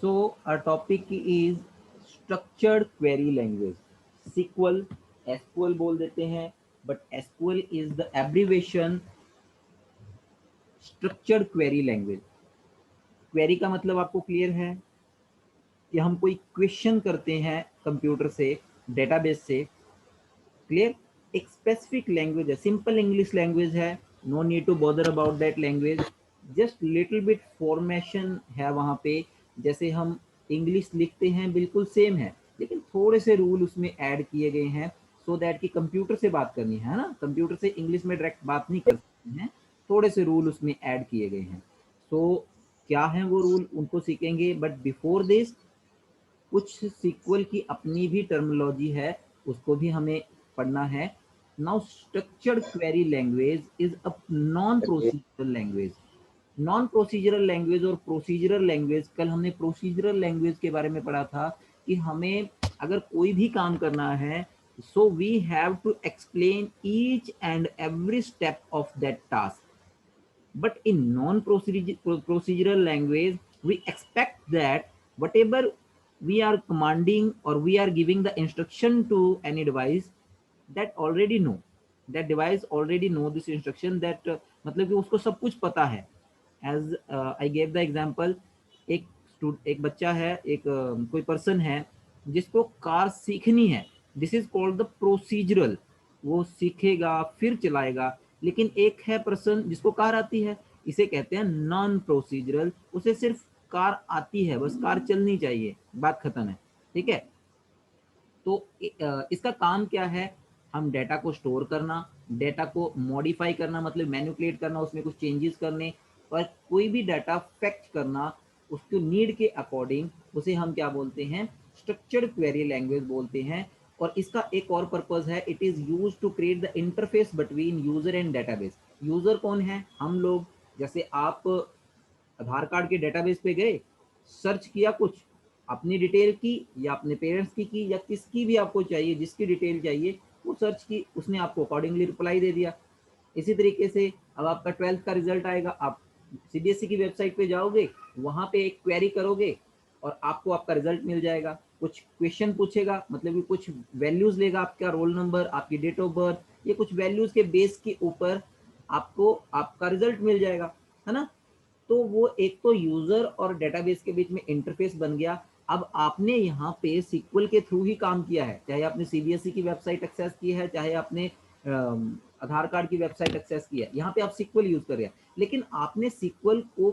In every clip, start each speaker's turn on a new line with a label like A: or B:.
A: So our topic is structured query language. SQL, SQL बोल देते हैं, but SQL is the abbreviation structured query language. Query का मतलब आपको क्लियर है कि हम कोई क्वेश्चन करते हैं कंप्यूटर से, डेटाबेस से, क्लियर। एक स्पेसिफिक लैंग्वेज है, सिंपल इंग्लिश लैंग्वेज है, no need to bother about that language, just little bit formation है वहाँ पे। जैसे हम इंग्लिश लिखते हैं बिल्कुल सेम है, लेकिन थोड़े से रूल उसमें ऐड किए गए हैं सो दैट कि कंप्यूटर से बात करनी है ना, कंप्यूटर से इंग्लिश में डायरेक्ट बात नहीं कर सकते हैं, थोड़े से रूल उसमें ऐड किए गए हैं। सो क्या है वो रूल, उनको सीखेंगे, बट बिफोर दिस कुछ सीक्वल की अपनी भी टर्मिनोलॉजी है, उसको भी हमें पढ़ना है। Now structured query language is a non procedural language. Non procedural language और प्रोसीजरल लैंग्वेज, कल हमने प्रोसीजरल लैंग्वेज के बारे में पढ़ा था कि हमें अगर कोई भी काम करना है, so we have to explain each and every step of that task. But in non-procedural language, we expect that whatever we are commanding or we are giving the instruction to any device, that already know, that device already know this instruction, that मतलब कि उसको सब कुछ पता है। As I gave the example, एक बच्चा है, एक कोई पर्सन है जिसको कार सीखनी है, this is called the procedural, वो सीखेगा फिर चलाएगा। लेकिन एक है पर्सन जिसको कार आती है, इसे कहते हैं नॉन प्रोसीजरल, उसे सिर्फ कार आती है, बस कार चलनी चाहिए, बात खत्म है, ठीक है। तो इसका काम क्या है, हम डेटा को स्टोर करना, डेटा को मॉडिफाई करना, मतलब मैनिपुलेट करना, उसमें कुछ चेंजेस करने, और कोई भी डाटा फैक्ट करना उसके नीड के अकॉर्डिंग, उसे हम क्या बोलते हैं, स्ट्रक्चर्ड क्वेरी लैंग्वेज बोलते हैं। और इसका एक और पर्पस है, it is use to create the interface between user and database. User कौन है, हम लोग। जैसे आप आधार कार्ड के डेटाबेस पे गए, सर्च किया कुछ, अपनी डिटेल की या अपने पेरेंट्स की या किसकी भी आपको चाहिए, जिसकी डिटेल चाहिए वो सर्च की, उसने आपको अकॉर्डिंगली रिप्लाई दे दिया। इसी तरीके से अब आपका 12th का रिजल्ट आएगा, आप सीबीएसई की वेबसाइट पे जाओगे, वहां पे एक क्वेरी करोगे और आपको आपका रिजल्ट मिल जाएगा। कुछ क्वेश्चन पूछेगा, मतलब कि कुछ वैल्यूज लेगा, आपका रोल नंबर, आपकी डेट ऑफ बर्थ, ये कुछ वैल्यूज के बेस के ऊपर आपको आपका रिजल्ट मिल जाएगा, है ना। तो वो एक तो यूजर और डेटाबेस के बीच में इंटरफेस बन गया। अब आपने यहाँ पे सीक्वल के थ्रू ही काम किया है, चाहे आपने सीबीएसई की वेबसाइट एक्सेस की है, चाहे आपने आधार कार्ड की वेबसाइट एक्सेस की है, यहाँ पे आप सीक्वल यूज कर रहे हैं। लेकिन आपने सीक्वल को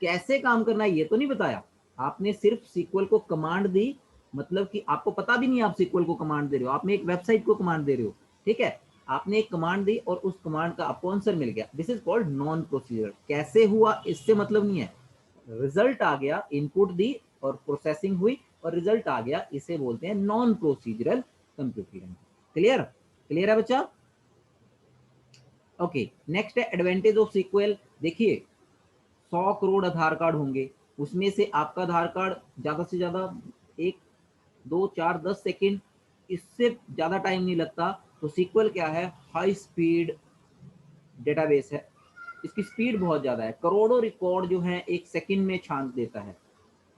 A: कैसे काम करना है ये तो नहीं बताया, आपने सिर्फ सीक्वल को कमांड दी, मतलब कि आपको पता भी नहीं आप सीक्वल को कमांड दे रहे हो, आपने एक वेबसाइट को कमांड दे रहे हो, ठीक है। आपने एक कमांड दी और उस कमांड का आपको आंसर मिल गया, this is called non procedure. कैसे हुआ इससे मतलब नहीं है, रिजल्ट आ गया, इनपुट दी और प्रोसेसिंग हुई और रिजल्ट आ गया, इसे बोलते हैं non procedural computing. Clear, clear है बच्चा। ओके, नेक्स्ट है एडवांटेज ऑफ सीक्वल। देखिए 100 करोड़ आधार कार्ड होंगे, उसमें से आपका आधार कार्ड ज्यादा से ज्यादा 1 2 4 10 सेकेंड, इससे ज्यादा टाइम नहीं लगता। तो सीक्वल क्या है, हाई स्पीड डेटाबेस है, इसकी स्पीड बहुत ज्यादा है, करोड़ों रिकॉर्ड जो है एक सेकंड में छांट देता है,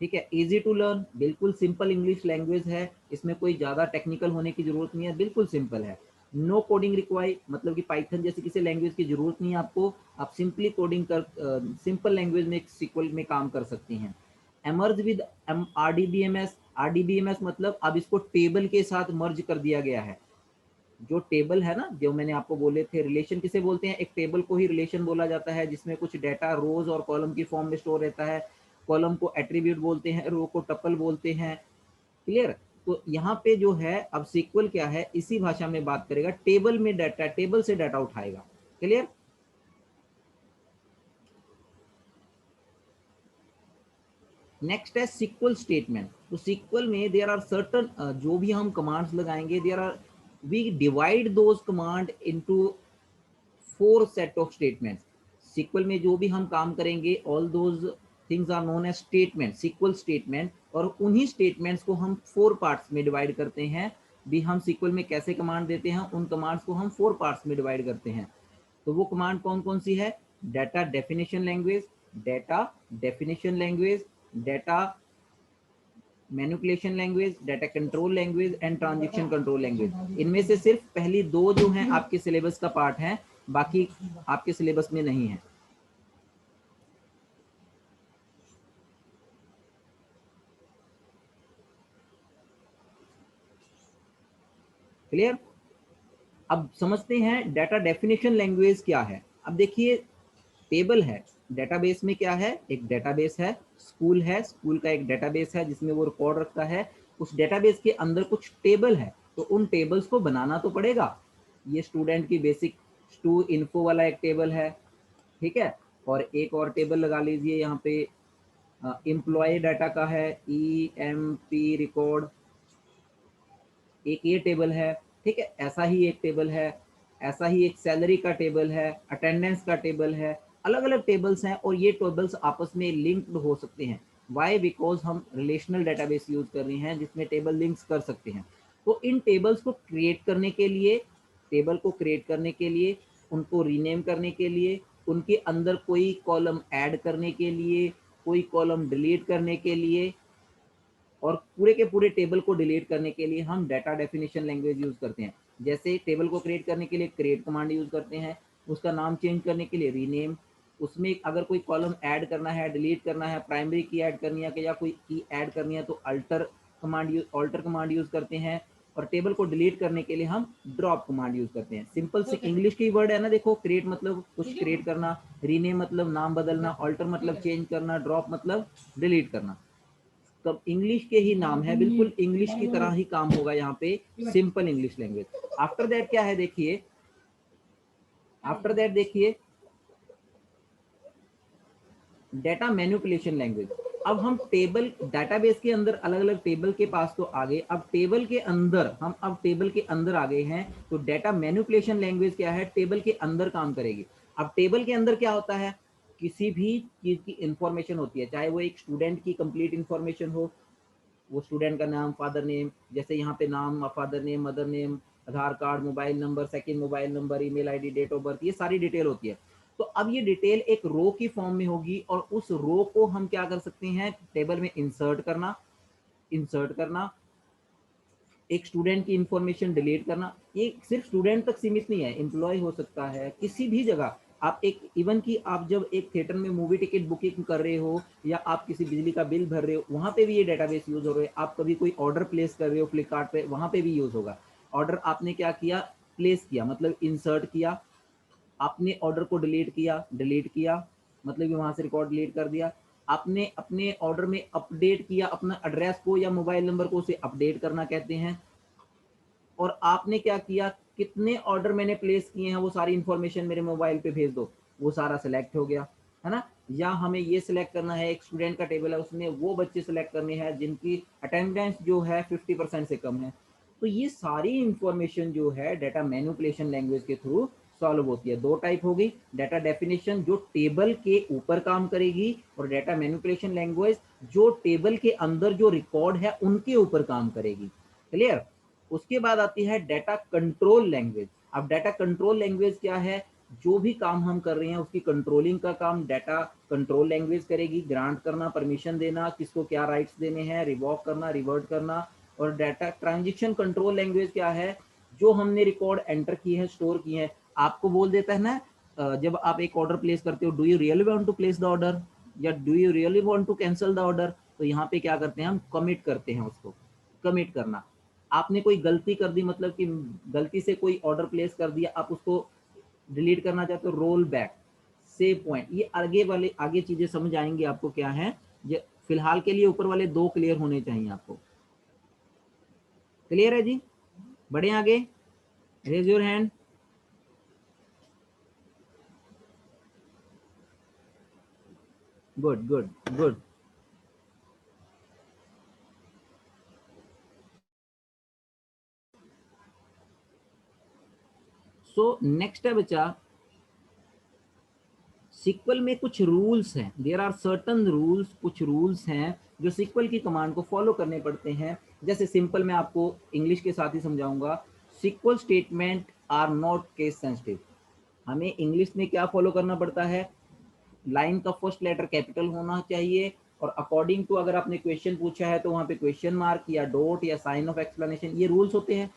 A: ठीक है। इजी टू लर्न, बिल्कुल सिंपल इंग्लिश लैंग्वेज है, इसमें कोई ज्यादा टेक्निकल होने की जरूरत नहीं है, बिल्कुल सिंपल है। नो कोडिंग रिक्वायर्ड, मतलब कि पाइथन जैसी किसी लैंग्वेज की जरूरत नहीं है आपको, आप सिंपली कोडिंग कर सिंपल लैंग्वेज में सीक्वल में काम कर सकती हैं। एमर्ज विद आरडीबीएमएस, आरडीबीएमएस मतलब अब इसको टेबल के साथ मर्ज कर दिया गया है। जो टेबल है ना, जो मैंने आपको बोले थे, रिलेशन किसे बोलते हैं, एक टेबल को ही रिलेशन बोला जाता है, जिसमें कुछ डेटा रोज और कॉलम की फॉर्म में स्टोर रहता है। कॉलम को एट्रीब्यूट बोलते हैं, रो को टपल बोलते हैं, क्लियर। तो यहाँ पे जो है, अब सीक्वल क्या है, इसी भाषा में बात करेगा, टेबल में डाटा, टेबल से डाटा उठाएगा, क्लियर। नेक्स्ट है सीक्वल स्टेटमेंट। तो सीक्वल में देयर आर सर्टन, जो भी हम कमांड्स लगाएंगे, there are, we divide those command into 4 set of statements. SQL में जो भी हम काम करेंगे, all those things are known as statement, SQL statement, और उन्हीं स्टेटमेंट्स को हम 4 पार्ट्स में डिवाइड करते हैं। भी हम सीक्वल में कैसे कमांड देते हैं, उन कमांड्स को हम 4 पार्ट्स में डिवाइड करते हैं। तो वो कमांड कौन कौन सी है, data definition language, data definition language, data manipulation language, data control language and transaction control language. इनमें से सिर्फ पहली दो जो हैं आपके सिलेबस का पार्ट है, बाकी आपके सिलेबस में नहीं है। क्लियर? अब समझते हैं डाटा डेफिनेशन लैंग्वेज क्या है। अब देखिए, टेबल है, डेटाबेस में क्या है, एक डेटाबेस है, स्कूल का एक डेटाबेस है जिसमें वो रिकॉर्ड रखता है। उस डेटाबेस के अंदर कुछ टेबल है, तो उन टेबल्स को बनाना तो पड़ेगा। ये स्टूडेंट की बेसिक स्टू इन्फो वाला एक टेबल है, ठीक है। और एक और टेबल लगा लीजिए यहाँ पे, एम्प्लॉय डाटा का है, EMP रिकॉर्ड, एक ये टेबल है, ठीक है। ऐसा ही एक टेबल है, ऐसा ही एक सैलरी का टेबल है, अटेंडेंस का टेबल है। अलग अलग टेबल्स हैं और ये टेबल्स आपस में लिंक्ड हो सकते हैं। वाई? बिकॉज हम रिलेशनल डेटाबेस यूज कर रहे हैं जिसमें टेबल लिंक्स कर सकते हैं। तो इन टेबल्स को क्रिएट करने के लिए, टेबल को क्रिएट करने के लिए, उनको रीनेम करने के लिए, उनके अंदर कोई कॉलम ऐड करने के लिए, कोई कॉलम डिलीट करने के लिए, और पूरे के पूरे टेबल को डिलीट करने के लिए हम डाटा डेफिनेशन लैंग्वेज यूज करते हैं। जैसे टेबल को क्रिएट करने के लिए क्रिएट कमांड यूज करते हैं, उसका नाम चेंज करने के लिए रीनेम, उसमें अगर कोई कॉलम ऐड करना है, डिलीट करना है, प्राइमरी की ऐड करनी है या कोई की ऐड करनी है तो अल्टर कमांड यूज करते हैं। और टेबल को डिलीट करने के लिए हम ड्रॉप कमांड यूज करते हैं। सिंपल से इंग्लिश की वर्ड है ना, देखो, क्रिएट मतलब कुछ क्रिएट करना, रीनेम मतलब नाम बदलना, अल्टर मतलब चेंज करना, ड्रॉप मतलब डिलीट करना। तब इंग्लिश के ही नाम है, बिल्कुल इंग्लिश की तरह ही काम होगा यहाँ पे, simple English language. After that क्या है देखिए, आफ्टर दैट देखिए डेटा मैनिपुलेशन लैंग्वेज। अब हम टेबल डेटाबेस के अंदर अलग अलग टेबल के पास तो आ गए, अब टेबल के अंदर आ गए हैं। तो डेटा मैनिपुलेशन लैंग्वेज क्या है, टेबल के अंदर काम करेगी। अब टेबल के अंदर क्या होता है, किसी भी चीज की इंफॉर्मेशन होती है, चाहे वो एक स्टूडेंट की कंप्लीट इंफॉर्मेशन हो, वो स्टूडेंट का नाम, फादर नेम, जैसे यहाँ पे नाम, father name, mother name, Aadhaar card, mobile number, second mobile number, email ID, date of birth, ये सारी डिटेल होती है। तो अब ये डिटेल एक रो की फॉर्म में होगी और उस रो को हम क्या कर सकते हैं, टेबल में इंसर्ट करना, एक स्टूडेंट की इंफॉर्मेशन डिलीट करना। ये सिर्फ स्टूडेंट तक सीमित नहीं है, एम्प्लॉय हो सकता है, किसी भी जगह आप एक, इवन कि आप जब एक थिएटर में मूवी टिकट बुकिंग कर रहे हो या आप किसी बिजली का बिल भर रहे हो, वहां पे भी ये डेटाबेस यूज हो रहे हैं। आप कभी कोई ऑर्डर प्लेस कर रहे हो फ्लिपकार्ट पे, वहां पे भी यूज होगा। ऑर्डर आपने क्या किया, प्लेस किया मतलब इंसर्ट किया, आपने ऑर्डर को डिलीट किया मतलब कि वहां से रिकॉर्ड डिलीट कर दिया। आपने अपने ऑर्डर में अपडेट किया अपना एड्रेस को या मोबाइल नंबर को, उसे अपडेट करना कहते हैं। और आपने क्या किया, कितने ऑर्डर मैंने प्लेस किए हैं वो सारी इंफॉर्मेशन मेरे मोबाइल पे भेज दो, वो सारा सिलेक्ट हो गया, है ना। या हमें ये सिलेक्ट करना है, एक स्टूडेंट का टेबल है, उसमें वो बच्चे सिलेक्ट करने हैं जिनकी अटेंडेंस जो है 50% से कम है। तो ये सारी इंफॉर्मेशन जो है डाटा मैनिपुलेशन लैंग्वेज के थ्रू सॉल्व होती है। दो टाइप होगी, डाटा डेफिनेशन जो टेबल के ऊपर काम करेगी, और डाटा मैनिपुलेशन लैंग्वेज जो टेबल के अंदर जो रिकॉर्ड है उनके ऊपर काम करेगी। क्लियर? उसके बाद आती है डाटा कंट्रोल लैंग्वेज। अब डाटा कंट्रोल लैंग्वेज क्या है, जो भी काम हम कर रहे हैं उसकी कंट्रोलिंग का काम डाटा कंट्रोल लैंग्वेज करेगी। ग्रांट करना, परमिशन देना, किसको क्या राइट्स देने हैं, रिवॉक करना, रिवर्ट करना। और डाटा ट्रांजेक्शन कंट्रोल लैंग्वेज क्या है, जो हमने रिकॉर्ड एंटर की है, स्टोर की है, आपको बोल देता है ना, जब आप एक ऑर्डर प्लेस करते हो, do you really want to place the order या do you really want to cancel the order, तो यहाँ पे क्या करते हैं, हम कमिट करते हैं उसको। कमिट करना, आपने कोई गलती कर दी, मतलब कि गलती से कोई ऑर्डर प्लेस कर दिया, आप उसको डिलीट करना चाहते हो, रोल बैक, सेव पॉइंट। ये आगे चीजें समझ आएंगी आपको क्या है। ये फिलहाल के लिए ऊपर वाले दो क्लियर होने चाहिए आपको। क्लियर है जी? बढ़े आगे, raise your hand. Good good good. So next है बच्चा, सिक्वल में कुछ रूल्स हैं, देयर आर सर्टन रूल्स, कुछ रूल्स हैं जो सिक्वल की कमांड को फॉलो करने पड़ते हैं। जैसे सिंपल मैं आपको इंग्लिश के साथ ही समझाऊंगा, SQL statement are not case sensitive. हमें इंग्लिश में क्या फॉलो करना पड़ता है, लाइन का फर्स्ट लेटर कैपिटल होना चाहिए और अकॉर्डिंग टू अगर आपने क्वेश्चन पूछा है तो वहाँ पे क्वेश्चन मार्क या डॉट या साइन ऑफ एक्सप्लेनेशन, ये रूल्स होते हैं।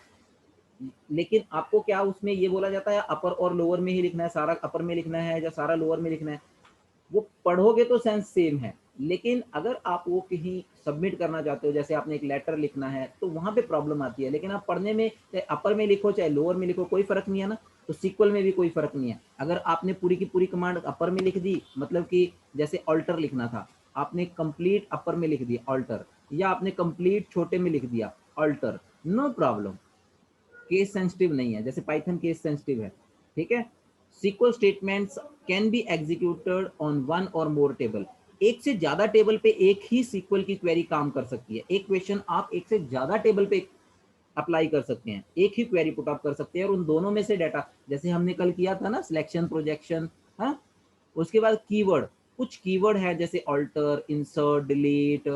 A: लेकिन आपको क्या उसमें ये बोला जाता है अपर और लोअर में ही लिखना है, सारा अपर में लिखना है या सारा लोअर में लिखना है, वो पढ़ोगे तो सेंस सेम है। लेकिन अगर आप वो कहीं सबमिट करना चाहते हो, जैसे आपने एक लेटर लिखना है, तो वहां पे प्रॉब्लम आती है। लेकिन आप पढ़ने में चाहे अपर में लिखो चाहे लोअर में लिखो, कोई फर्क नहीं है ना। तो सीक्वल में भी कोई फर्क नहीं है। अगर आपने पूरी की पूरी कमांड अपर में लिख दी, मतलब कि जैसे ऑल्टर लिखना था, आपने कंप्लीट अपर में लिख दिया ऑल्टर, या आपने कंप्लीट छोटे में लिख दिया alter, no problem, case sensitive नहीं है। जैसे पाइथन केस सेंसिटिव है, ठीक है। SQL statements can be executed on one और मोर टेबल। एक से ज्यादा टेबल पे एक ही SQL की क्वेरी काम कर सकती है। एक क्वेश्चन आप एक से ज्यादा टेबल पे अप्लाई कर सकते हैं, एक ही क्वेरी पुट अप कर सकते हैं, और उन दोनों में से डाटा, जैसे हमने कल किया था ना सिलेक्शन प्रोजेक्शन, हाँ। उसके बाद कीवर्ड, कुछ कीवर्ड है जैसे alter, insert, delete,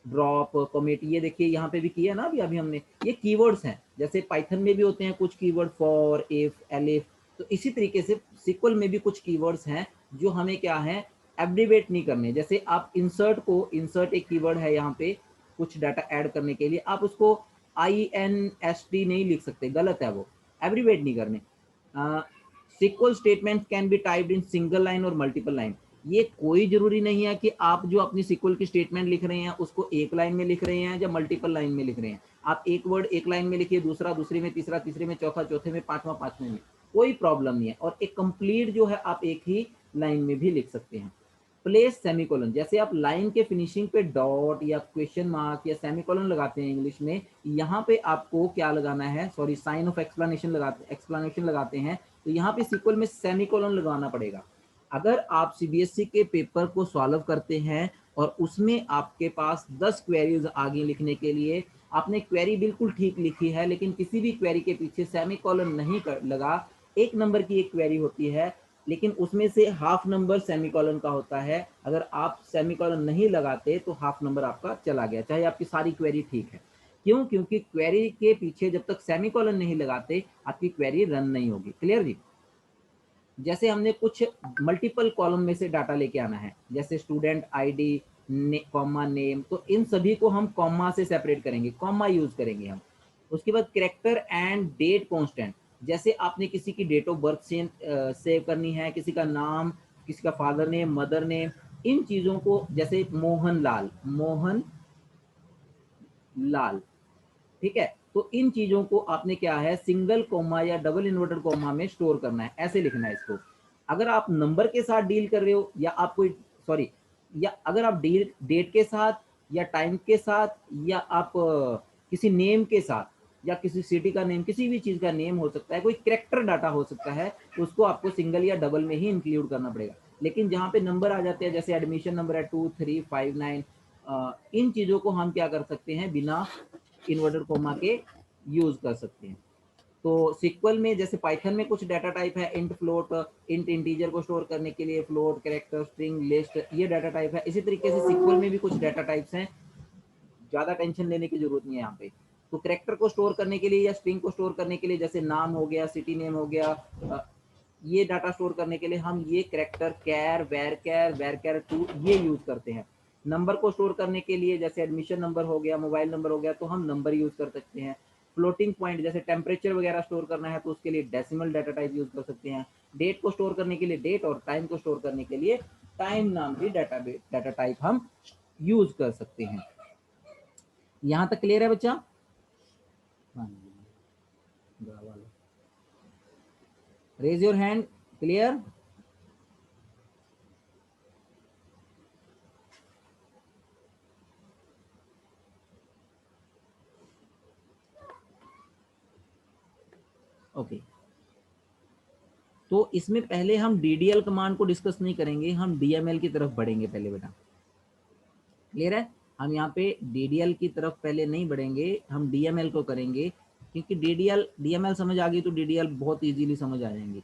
A: drop, commit, ये देखिए यहाँ पे भी किया ना अभी अभी हमने, ये कीवर्ड्स हैं। जैसे पाइथन में भी होते हैं कुछ कीवर्ड, फॉर, इफ, एलिफ, तो इसी तरीके से सिक्वल में भी कुछ कीवर्ड्स हैं जो हमें क्या है, एब्रीवेट नहीं करने। जैसे आप इंसर्ट को, इंसर्ट एक कीवर्ड है यहाँ पे कुछ डाटा ऐड करने के लिए, आप उसको INST नहीं लिख सकते, गलत है वो, एब्रीवेट नहीं करने। SQL statement can be typed in single line और मल्टीपल लाइन। ये कोई जरूरी नहीं है कि आप जो अपनी SQL की स्टेटमेंट लिख रहे हैं उसको एक लाइन में लिख रहे हैं या मल्टीपल लाइन में लिख रहे हैं। आप एक वर्ड एक लाइन में लिखिए, दूसरा दूसरे में, तीसरा तीसरे में, चौथा चौथे में, पांचवा पांचवें में, कोई प्रॉब्लम नहीं है। और एक कंप्लीट जो है आप एक ही लाइन में भी लिख सकते हैं। प्लेस सेमीकोलन, जैसे आप लाइन के फिनिशिंग पे डॉट या क्वेश्चन मार्क या सेमीकोलन लगाते हैं इंग्लिश में, यहाँ पे आपको क्या लगाना है, सॉरी, साइन ऑफ एक्सप्लेनेशन लगाते हैं, तो यहाँ पे सिक्वल में सेमीकोलन लगाना पड़ेगा। अगर आप CBSE के पेपर को सॉल्व करते हैं और उसमें आपके पास 10 क्वेरीज आगे लिखने के लिए, आपने क्वेरी बिल्कुल ठीक लिखी है लेकिन किसी भी क्वेरी के पीछे सेमीकोलन नहीं लगा, एक नंबर की एक क्वेरी होती है लेकिन उसमें से हाफ नंबर सेमीकोलन का होता है। अगर आप सेमीकोलन नहीं लगाते तो हाफ नंबर आपका चला गया, चाहे आपकी सारी क्वेरी ठीक है। क्यों? क्योंकि क्वेरी के पीछे जब तक सेमीकोलन नहीं लगाते आपकी क्वेरी रन नहीं होगी। क्लियर जी? जैसे हमने कुछ मल्टीपल कॉलम में से डाटा लेके आना है, जैसे स्टूडेंट आईडी, कॉमा, नेम, तो इन सभी को हम कॉमा से सेपरेट करेंगे, कॉमा यूज करेंगे हम। उसके बाद कैरेक्टर एंड डेट कांस्टेंट, जैसे आपने किसी की डेट ऑफ बर्थ सेव करनी है, किसी का नाम, किसी का फादर नेम, मदर नेम, इन चीजों को, जैसे मोहन लाल, मोहन लाल, ठीक है, तो इन चीजों को आपने क्या है, सिंगल कोमा या डबल इन्वर्टेड कोमा में स्टोर करना है, ऐसे लिखना है इसको। अगर आप नंबर के साथ डील कर रहे हो या आप कोई, सॉरी, या अगर आप डील डेट के साथ या टाइम के साथ या आप किसी नेम के साथ या किसी सिटी का नेम, किसी भी चीज का नेम हो सकता है, कोई कैरेक्टर डाटा हो सकता है, उसको आपको सिंगल या डबल में ही इंक्लूड करना पड़ेगा। लेकिन जहां पे नंबर आ जाते हैं, जैसे एडमिशन नंबर है 2359, इन चीजों को हम क्या कर सकते हैं, बिना इन्वर्टेड कोमा के यूज कर सकते हैं। तो सिक्वल में, जैसे पाइथन में कुछ डाटा टाइप है, इंट, फ्लोट, इंट इंटीजर को स्टोर करने के लिए, फ्लोट, कैरेक्टर, स्ट्रिंग, लिस्ट, ये डाटा टाइप है। इसी तरीके से सिक्वल में भी कुछ डाटा टाइप्स हैं, ज्यादा टेंशन लेने की जरूरत नहीं है यहाँ पे। तो कैरेक्टर को स्टोर करने के लिए या स्ट्रिंग को स्टोर करने के लिए, जैसे नाम हो गया, सिटी नेम हो गया, ये डाटा स्टोर करने के लिए हम ये character char, varchar two, ये यूज करते हैं। नंबर को स्टोर करने के लिए, जैसे एडमिशन नंबर हो गया, मोबाइल नंबर हो गया, तो हम नंबर यूज कर सकते हैं। फ्लोटिंग पॉइंट, जैसे टेम्परेचर वगैरह स्टोर करना है तो उसके लिए डेसिमल डाटा टाइप यूज कर सकते हैं। डेट को स्टोर करने के लिए डेट, और टाइम को स्टोर करने के लिए टाइम नाम की डाटा टाइप हम यूज कर सकते हैं। यहाँ तक क्लियर है बच्चा? Raise your hand. Clear? Okay, तो इसमें पहले हम DDL कमांड को डिस्कस नहीं करेंगे, हम DML की तरफ बढ़ेंगे पहले बेटा। क्लियर है? हम यहाँ पे DDL की तरफ पहले नहीं बढ़ेंगे, हम DML को करेंगे, क्योंकि DML समझ आ गई तो DDL बहुत इजीली समझ आ जाएंगे।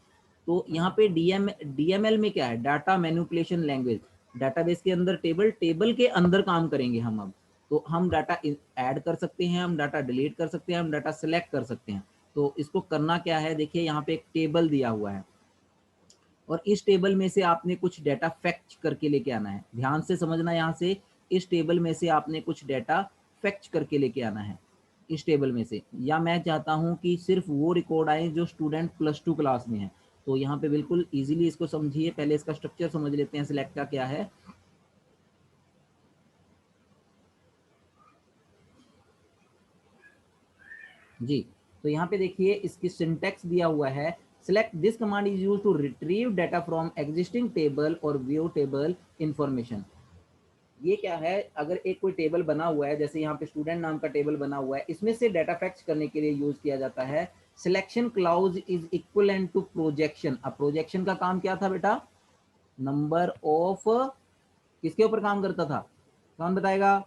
A: तो यहाँ पे DML में क्या है, डाटा मैनिपुलेशन लैंग्वेज। डाटाबेस के अंदर टेबल के अंदर काम करेंगे हम अब। तो हम डाटा ऐड कर सकते हैं, हम डाटा डिलीट कर सकते हैं, हम डाटा सेलेक्ट कर सकते हैं। तो इसको करना क्या है, देखिए यहाँ पे एक टेबल दिया हुआ है और इस टेबल में से आपने कुछ डाटा फैक्ट करके लेके आना है। ध्यान से समझना, यहाँ से इस टेबल में से आपने कुछ डेटा फैक्च करके लेके आना है इस टेबल में से, या मैं चाहता हूं कि सिर्फ वो रिकॉर्ड आए जो स्टूडेंट +2 क्लास में है। तो यहाँ पे बिल्कुल इजीली इसको समझिए, पहले इसका स्ट्रक्चर समझ लेते हैं सिलेक्ट का क्या है। जी, तो यहाँ पे देखिए इसकी सिंटैक्स दिया हुआ है, select this command is used to retrieve data from existing table or view table information। ये क्या है, अगर एक कोई टेबल बना हुआ है, जैसे यहाँ पे स्टूडेंट नाम का टेबल बना हुआ है, इसमें से डाटा फैक्ट करने के लिए यूज किया जाता है। Selection clause is equivalent to projection. अब प्रोजेक्शन का काम क्या था बेटा, नंबर ऑफ, किसके ऊपर काम करता था, कौन बताएगा।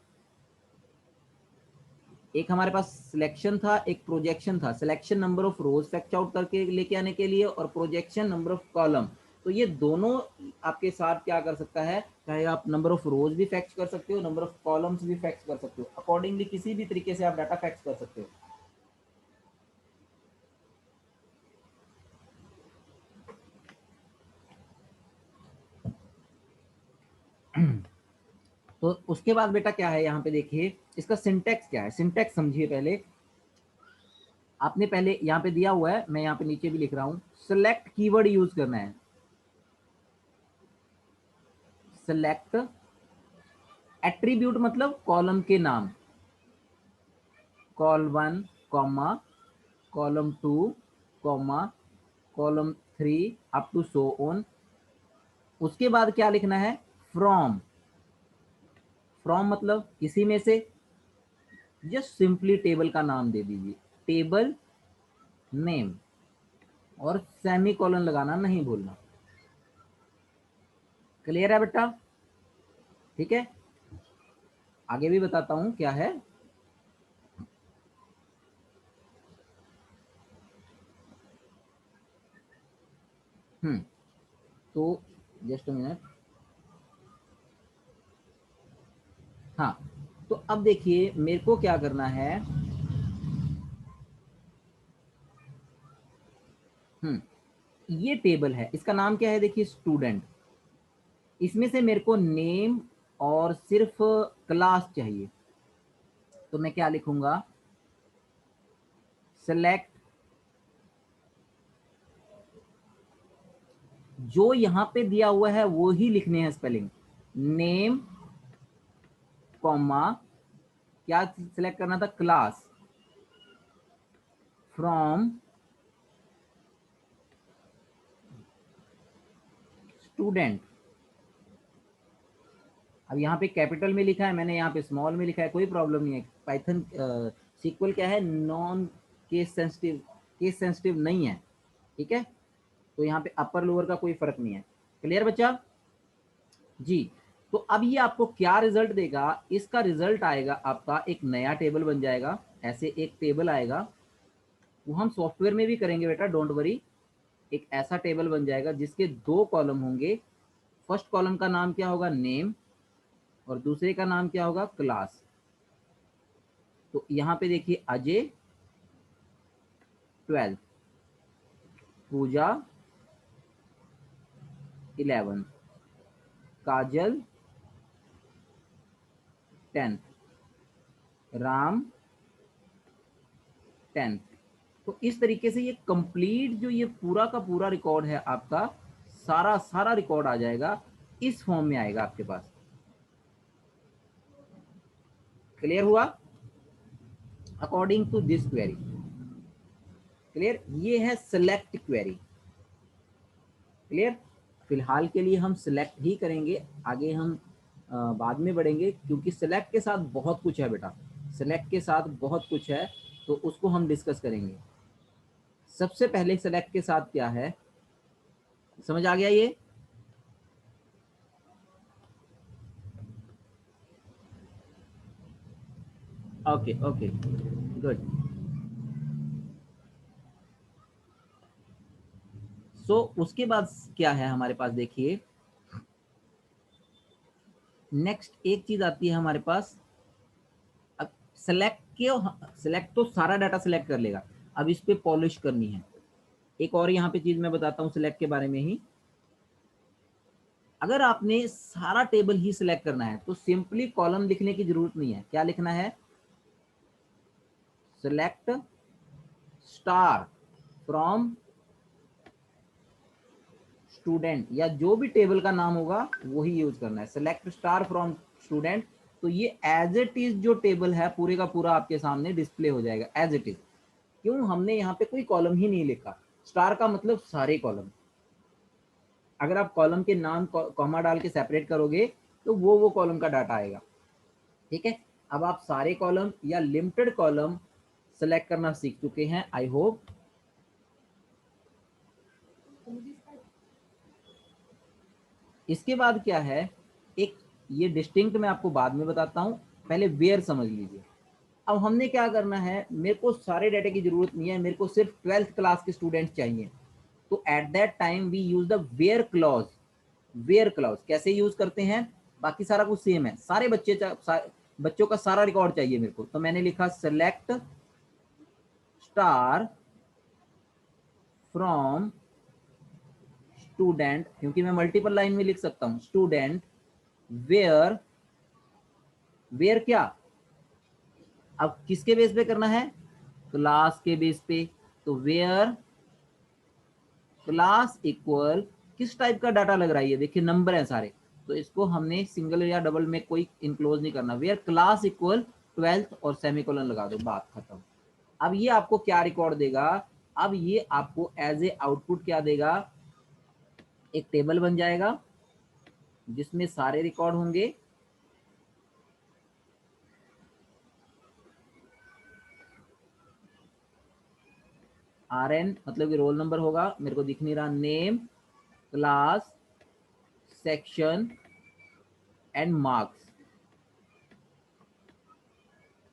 A: एक हमारे पास सिलेक्शन था, एक प्रोजेक्शन था। Selection number of rose fact out करके लेके आने के लिए, और प्रोजेक्शन नंबर ऑफ कॉलम। तो ये दोनों आपके साथ क्या कर सकता है, चाहे आप नंबर ऑफ रोज भी फैक्ट कर सकते हो, नंबर ऑफ कॉलम्स भी फैक्ट कर सकते हो, अकॉर्डिंगली किसी भी तरीके से आप डाटा फैक्ट कर सकते हो। तो उसके बाद बेटा क्या है, यहाँ पे देखिए इसका सिंटैक्स क्या है, सिंटैक्स समझिए पहले। आपने पहले यहाँ पे दिया हुआ है, मैं यहाँ पे नीचे भी लिख रहा हूँ, सेलेक्ट कीवर्ड यूज करना है। सेलेक्ट एट्रीब्यूट मतलब कॉलम के नाम, col 1 comma column 2 comma column 3 up to so on. उसके बाद क्या लिखना है, फ्रॉम। फ्रॉम मतलब किसी में से, जस्ट सिंपली टेबल का नाम दे दीजिए, टेबल नेम, और सेमी कॉलन लगाना नहीं भूलना। क्लियर है बेटा, ठीक है। आगे भी बताता हूं क्या है। तो जस्ट मिनट। हाँ, तो अब देखिए मेरे को क्या करना है। ये टेबल है, इसका नाम क्या है, देखिए स्टूडेंट। इसमें से मेरे को नेम और सिर्फ क्लास चाहिए, तो मैं क्या लिखूंगा, सेलेक्ट, जो यहां पे दिया हुआ है वो ही लिखने हैं स्पेलिंग, नेम कॉमा, क्या सिलेक्ट करना था, क्लास, फ्रॉम स्टूडेंट। अब यहाँ पे कैपिटल में लिखा है, मैंने यहाँ पे स्मॉल में लिखा है, कोई प्रॉब्लम नहीं है। पाइथन सीक्वल क्या है, non case sensitive, case sensitive नहीं है, ठीक है। तो यहाँ पे अपर लोअर का कोई फर्क नहीं है। क्लियर बच्चा जी। तो अब ये आपको क्या रिजल्ट देगा, इसका रिजल्ट आएगा आपका एक नया टेबल बन जाएगा, ऐसे एक टेबल आएगा, वो हम सॉफ्टवेयर में भी करेंगे बेटा, डोंट वरी। एक ऐसा टेबल बन जाएगा जिसके 2 कॉलम होंगे। फर्स्ट कॉलम का नाम क्या होगा, नेम, और दूसरे का नाम क्या होगा, क्लास। तो यहाँ पे देखिए अजय 12, पूजा 11, काजल 10, राम 10। तो इस तरीके से ये कंप्लीट जो ये पूरा का पूरा रिकॉर्ड है आपका, सारा सारा रिकॉर्ड आ जाएगा, इस फॉर्म में आएगा आपके पास। क्लियर हुआ, according to this query. Clear, ये है सिलेक्ट क्वेरी। क्लियर, फिलहाल के लिए हम सिलेक्ट ही करेंगे, आगे हम बाद में बढ़ेंगे, क्योंकि सिलेक्ट के साथ बहुत कुछ है बेटा, सिलेक्ट के साथ बहुत कुछ है, तो उसको हम डिस्कस करेंगे। सबसे पहले सिलेक्ट के साथ क्या है, समझ आ गया ये। Okay okay good. सो उसके बाद क्या है हमारे पास, देखिए नेक्स्ट एक चीज आती है हमारे पास। अब सेलेक्ट के, सेलेक्ट तो सारा डाटा सेलेक्ट कर लेगा, अब इस पे पॉलिश करनी है। एक और यहाँ पे चीज मैं बताता हूँ सिलेक्ट के बारे में ही। अगर आपने सारा टेबल ही सिलेक्ट करना है तो सिंपली कॉलम लिखने की जरूरत नहीं है। क्या लिखना है? सिलेक्ट स्टार फ्रॉम स्टूडेंट, या जो भी टेबल का नाम होगा वही यूज करना है, सेलेक्ट स्टार फ्रॉम स्टूडेंट। तो ये एज इट इज जो टेबल है पूरे का पूरा आपके सामने डिस्प्ले हो जाएगा एज इट इज। क्यों? हमने यहाँ पे कोई कॉलम ही नहीं लिखा। स्टार का मतलब सारे कॉलम। अगर आप कॉलम के नाम कॉमा डाल के सेपरेट करोगे तो वो कॉलम का डाटा आएगा। ठीक है, अब आप सारे कॉलम या लिमिटेड कॉलम सेलेक्ट करना सीख चुके हैं, आई होप। इसके बाद क्या है, एक ये डिस्टिंक्ट मैं आपको बाद में बताता हूं, पहले वेयर समझ लीजिए। अब हमने क्या करना है, मेरे को सारे डाटा की जरूरत नहीं है, मेरे को सिर्फ 12th क्लास के स्टूडेंट्स चाहिए। तो at that time we use the where clause. Where clause कैसे यूज करते हैं? बाकी सारा कुछ सेम है, सारे बच्चों का सारा रिकॉर्ड चाहिए मेरे को, तो मैंने लिखा सेलेक्ट स्टार फ्रॉम स्टूडेंट, क्योंकि मैं मल्टीपल लाइन में लिख सकता हूं, स्टूडेंट वेयर। वेयर क्या? अब किसके बेस पे करना है? क्लास के बेस पे। तो वेयर क्लास इक्वल, किस टाइप का डाटा लग रहा है, ये देखिए नंबर है सारे, तो इसको हमने सिंगल या डबल में कोई इनक्लोज नहीं करना। वेयर क्लास इक्वल 12th और सेमीकोलन लगा दो, बात खत्म। अब ये आपको क्या रिकॉर्ड देगा? अब ये आपको एज ए आउटपुट क्या देगा? एक टेबल बन जाएगा जिसमें सारे रिकॉर्ड होंगे। RN मतलब कि रोल नंबर होगा, मेरे को दिख नहीं रहा, name, class, section and marks.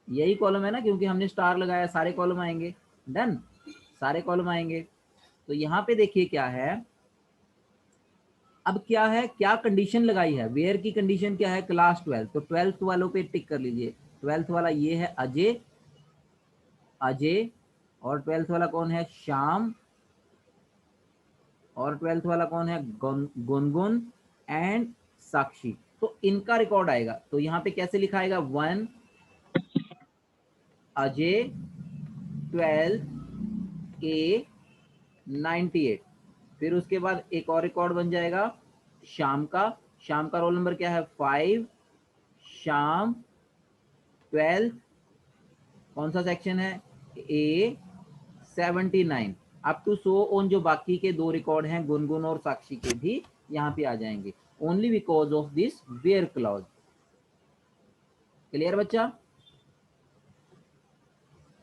A: यही कॉलम है ना, क्योंकि हमने स्टार लगाया, सारे कॉलम आएंगे। डन, सारे कॉलम आएंगे। तो यहाँ पे देखिए क्या है, अब क्या है, क्या कंडीशन लगाई है? वेयर की कंडीशन क्या है? क्लास 12, तो 12th वालों पे टिक कर लीजिए। 12th वाला ये है अजय, अजय। और 12th वाला कौन है? श्याम। और 12th वाला कौन है? गुनगुन एंड साक्षी। तो इनका रिकॉर्ड आएगा। तो यहाँ पे कैसे लिखा आएगा? 1 अजय, 12 ए 98। फिर उसके बाद एक और रिकॉर्ड बन जाएगा शाम का। शाम का रोल नंबर क्या है? 5। शाम 12, कौन सा सेक्शन है? ए 79। अप टू सो ऑन, जो बाकी के दो रिकॉर्ड हैं गुनगुन और साक्षी के भी यहाँ पे आ जाएंगे, only because of this where clause. Clear बच्चा?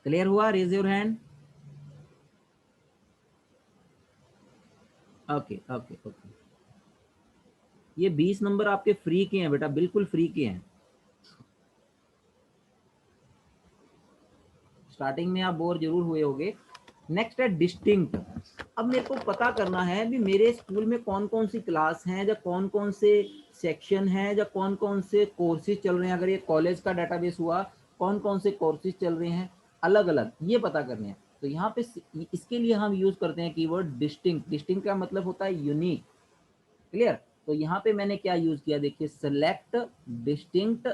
A: क्लियर हुआ? Raise your hand. Okay okay okay. ये 20 नंबर आपके फ्री के हैं बेटा, बिल्कुल फ्री के हैं। स्टार्टिंग में आप बोर जरूर हुए होंगे। नेक्स्ट है डिस्टिंक्ट। अब मेरे को पता करना है भी मेरे स्कूल में कौन कौन सी क्लास हैं, या कौन कौन से सेक्शन हैं, या कौन कौन से कोर्सेज चल रहे हैं। अगर ये कॉलेज का डाटाबेस हुआ, कौन कौन से कोर्सेज चल रहे हैं अलग अलग, ये पता करने हैं। तो यहाँ पे इसके लिए हम यूज करते हैं कीवर्ड डिस्टिंक्ट। डिस्टिंक्ट का मतलब होता है यूनिक। क्लियर? तो यहाँ पे मैंने क्या यूज किया, देखिए, select distinct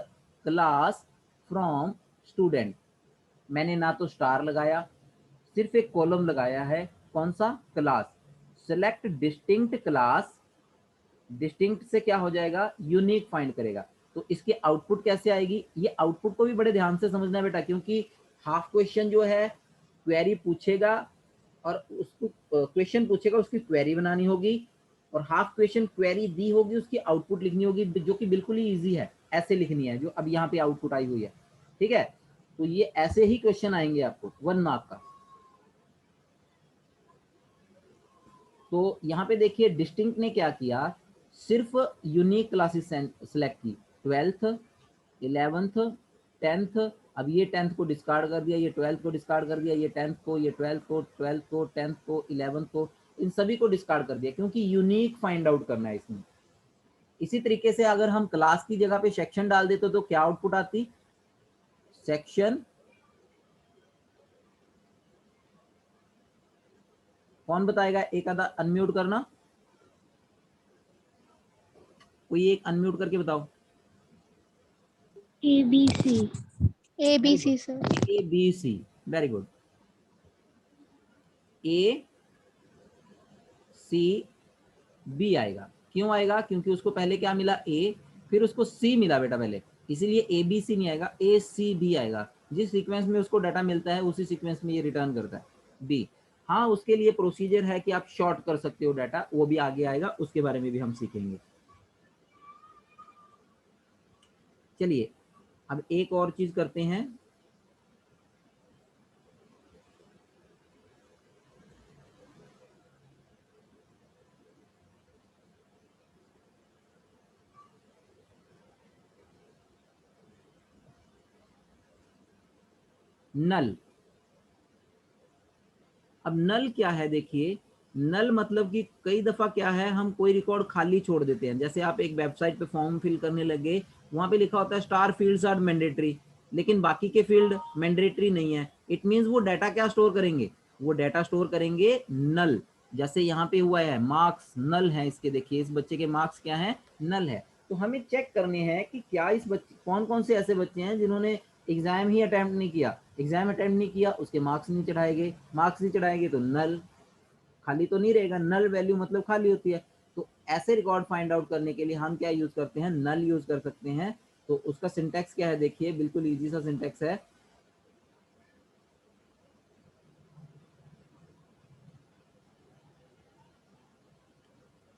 A: class from student. मैंने ना तो स्टार लगाया, सिर्फ एक कॉलम लगाया है, कौन सा? Class. Select distinct class, distinct से क्या हो जाएगा? यूनिक फाइंड करेगा। तो इसकी आउटपुट कैसे आएगी? ये आउटपुट को भी बड़े ध्यान से समझना बेटा, क्योंकि हाफ क्वेश्चन जो है क्वेरी पूछेगा, और उसको क्वेश्चन पूछेगा, उसकी क्वेरी बनानी होगी, और हाफ क्वेश्चन क्वेरी दी होगी, उसकी आउटपुट लिखनी होगी, जो कि बिल्कुल ही ईजी है, ऐसे लिखनी है जो अब यहाँ पे आउटपुट आई हुई है। ठीक है, तो ये ऐसे ही क्वेश्चन आएंगे आपको 1 मार्क का। तो यहाँ पे देखिए डिस्टिंक्ट ने क्या किया, सिर्फ यूनिक क्लासेस सेलेक्ट की, 12th 11th 10th। अब ये 10th को डिस्कार्ड कर दिया, ये 12th को डिस्कार्ड कर दिया, ये 10th को, ये 12th को, 12th को, 10th को, 11th को, इन सभी को डिस्कार्ड कर दिया, क्योंकि यूनिक फाइंड आउट करना है इसमें। इसी तरीके से अगर हम क्लास की जगह पे सेक्शन डाल देते तो क्या आउटपुट आती? सेक्शन। कौन बताएगा? एक आधा अनम्यूट करना। कोई एक अनम्यूट करके बताओ।
B: ABC।
A: Very good,
B: ABC sir.
A: ABC, very good. ACB आएगा। क्यों आएगा? क्योंकि उसको पहले क्या मिला? A, फिर उसको C मिला बेटा पहले, इसीलिए ABC नहीं आएगा, ACB आएगा। जिस सीक्वेंस में उसको डाटा मिलता है उसी सीक्वेंस में ये रिटर्न करता है B। हाँ, उसके लिए प्रोसीजर है कि आप शॉर्ट कर सकते हो डाटा, वो भी आगे आएगा, उसके बारे में भी हम सीखेंगे। चलिए अब एक और चीज करते हैं। नल। अब नल क्या है? देखिए, नल मतलब कि कई दफा क्या है, हम कोई रिकॉर्ड खाली छोड़ देते हैं। जैसे आप एक वेबसाइट पे फॉर्म फिल करने लगे, वहां पे लिखा होता है स्टार फील्ड्स आर मैंडेटरी, लेकिन बाकी के फील्ड मैंडेटरी नहीं है। इट मींस वो डाटा क्या स्टोर करेंगे? वो डाटा स्टोर करेंगे नल। जैसे यहाँ पे हुआ है मार्क्स नल है इसके, देखिए इस बच्चे के मार्क्स क्या है? नल है। तो हमें चेक करने हैं कि क्या इस बच्चे, कौन कौन से ऐसे बच्चे हैं जिन्होंने एग्जाम ही अटेम्प्ट नहीं किया। एग्जाम अटेम्प्ट नहीं किया, उसके मार्क्स नहीं चढ़ाएंगे, मार्क्स नहीं चढ़ाएंगे तो नल, खाली तो नहीं रहेगा। नल वैल्यू मतलब खाली होती है। तो ऐसे रिकॉर्ड फाइंड आउट करने के लिए हम क्या यूज करते हैं? नल यूज कर सकते हैं। तो उसका सिंटेक्स क्या है? देखिए बिल्कुल इजी सा सिंटेक्स है।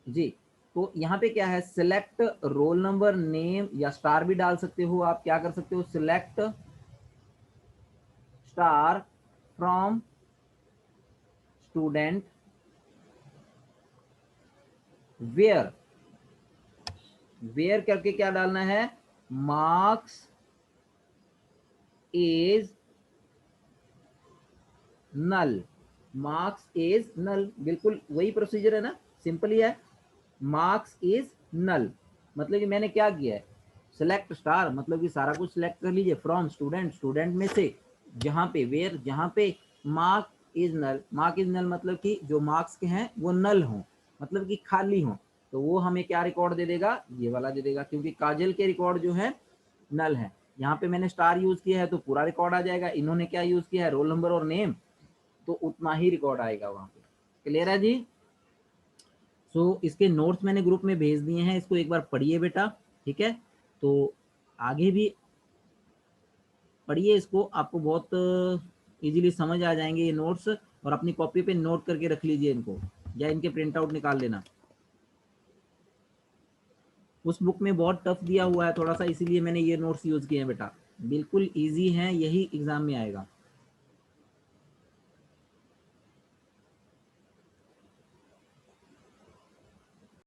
A: जी, तो यहाँ पे क्या है? सिलेक्ट रोल नंबर नेम, या स्टार भी डाल सकते हो आप। क्या कर सकते हो? Select star from student where, where करके क्या डालना है? Marks is null, marks is null. बिल्कुल वही प्रोसीजर है ना, सिंपल ही है। मार्क्स इज नल मतलब कि मैंने क्या किया है? सेलेक्ट स्टार मतलब कि सारा कुछ सिलेक्ट कर लीजिए, फ्रॉम स्टूडेंट, स्टूडेंट में से, जहां पे वेयर, जहां पे mark is null, mark is null मतलब कि जो मार्क्स के हैं वो नल हों, मतलब कि खाली हों। तो वो हमें क्या रिकॉर्ड दे देगा? ये वाला दे देगा, क्योंकि काजल के रिकॉर्ड जो है नल है। यहाँ पे मैंने स्टार यूज किया है तो पूरा रिकॉर्ड आ जाएगा। इन्होंने क्या यूज किया है? रोल नंबर और नेम, तो उतना ही रिकॉर्ड आएगा वहां पे। क्लियर है जी? इसके नोट्स मैंने ग्रुप में भेज दिए हैं, इसको एक बार पढ़िए बेटा, ठीक है? तो आगे भी पढ़िए इसको, आपको बहुत इजीली समझ आ जाएंगे ये नोट्स। और अपनी कॉपी पे नोट करके रख लीजिए इनको, या इनके प्रिंट आउट निकाल लेना। उस बुक में बहुत टफ दिया हुआ है थोड़ा सा, इसीलिए मैंने ये नोट्स यूज किए हैं बेटा। बिल्कुल ईजी है, यही एग्जाम में आएगा।